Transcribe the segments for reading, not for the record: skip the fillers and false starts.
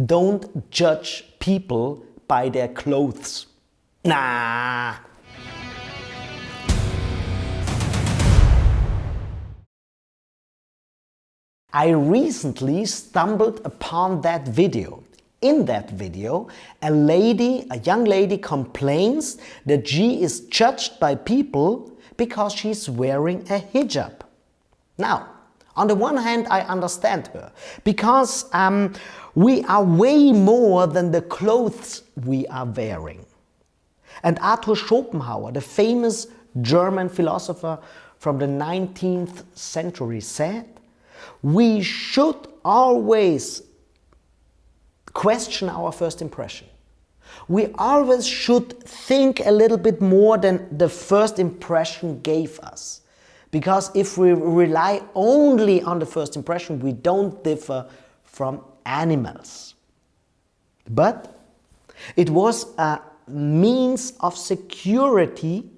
Don't judge people by their clothes. Nah. I recently stumbled upon that video. In that video, a young lady complains that she is judged by people because she's wearing a hijab. Now, on the one hand, I understand her, because we are way more than the clothes we are wearing. And Arthur Schopenhauer, the famous German philosopher from the 19th century, said, we should always question our first impression. We always should think a little bit more than the first impression gave us. Because if we rely only on the first impression, we don't differ from animals. But it was a means of security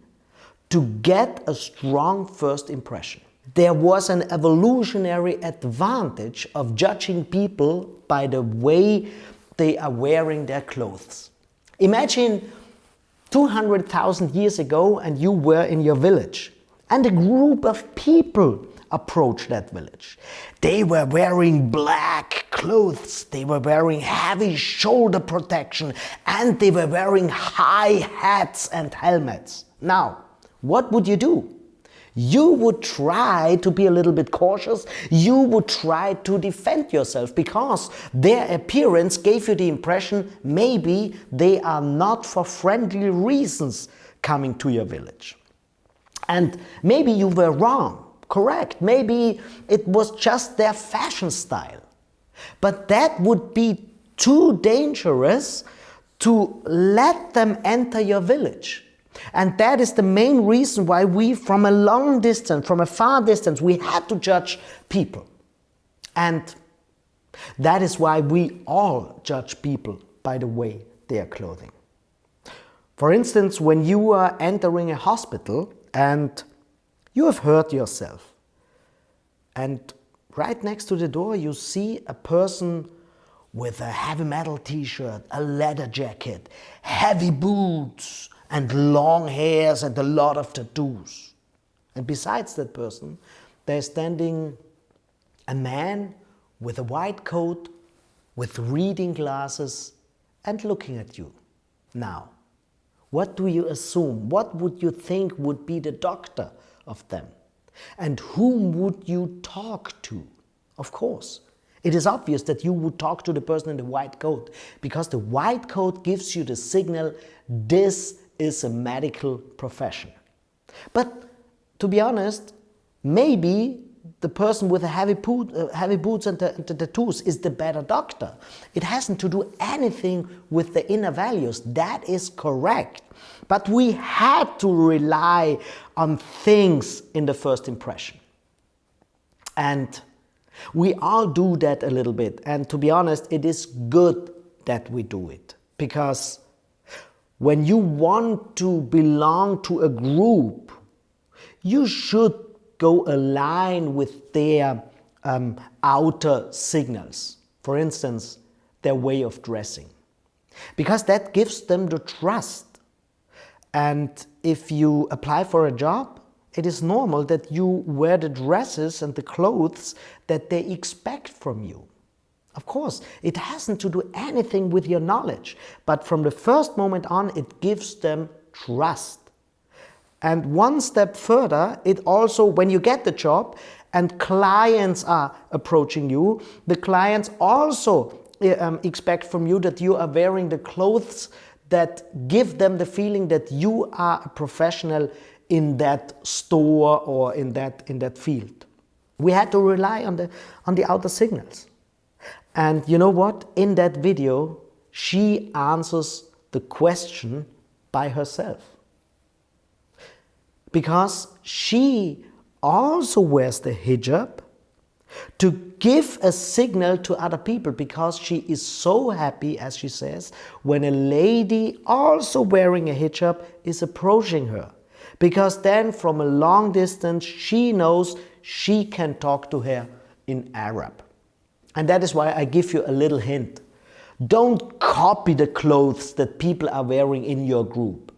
to get a strong first impression. There was an evolutionary advantage of judging people by the way they are wearing their clothes. Imagine 200,000 years ago and you were in your village and a group of people approached that village. They were wearing black clothes, they were wearing heavy shoulder protection, and they were wearing high hats and helmets. Now, what would you do? You would try to be a little bit cautious, you would try to defend yourself, because their appearance gave you the impression maybe they are not for friendly reasons coming to your village. And maybe you were wrong, correct, maybe it was just their fashion style. But that would be too dangerous to let them enter your village. And that is the main reason why we, from a long distance, from a far distance, we had to judge people. And that is why we all judge people by the way they are clothing. For instance, when you are entering a hospital and you have hurt yourself, and right next to the door you see a person with a heavy metal t-shirt, a leather jacket, heavy boots, and long hairs and a lot of tattoos. And besides that person, there's standing a man with a white coat, with reading glasses, and looking at you. Now, what do you assume? What would you think would be the doctor of them? And whom would you talk to? Of course, it is obvious that you would talk to the person in the white coat, because the white coat gives you the signal, this is a medical profession. But to be honest, maybe the person with the heavy boots and the tattoos is the better doctor. It hasn't to do anything with the inner values. That is correct. But we had to rely on things in the first impression. And we all do that a little bit. And to be honest, it is good that we do it. Because when you want to belong to a group, you should go align with their outer signals. For instance, their way of dressing. Because that gives them the trust. And if you apply for a job, it is normal that you wear the dresses and the clothes that they expect from you. Of course, it hasn't to do anything with your knowledge, but from the first moment on, it gives them trust. And one step further, it also, when you get the job and clients are approaching you, the clients also expect from you that you are wearing the clothes that give them the feeling that you are a professional in that store or in that field. We had to rely on the outer signals. And you know what? In that video, she answers the question by herself. Because she also wears the hijab to give a signal to other people, because she is so happy, as she says, when a lady also wearing a hijab is approaching her. Because then from a long distance, she knows she can talk to her in Arab. And that is why I give you a little hint. Don't copy the clothes that people are wearing in your group.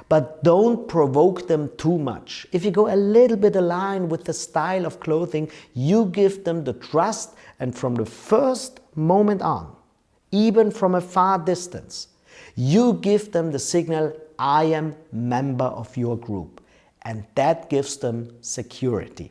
But don't provoke them too much. If you go a little bit aligned with the style of clothing, you give them the trust, and from the first moment on, even from a far distance, you give them the signal, I am member of your group. And that gives them security.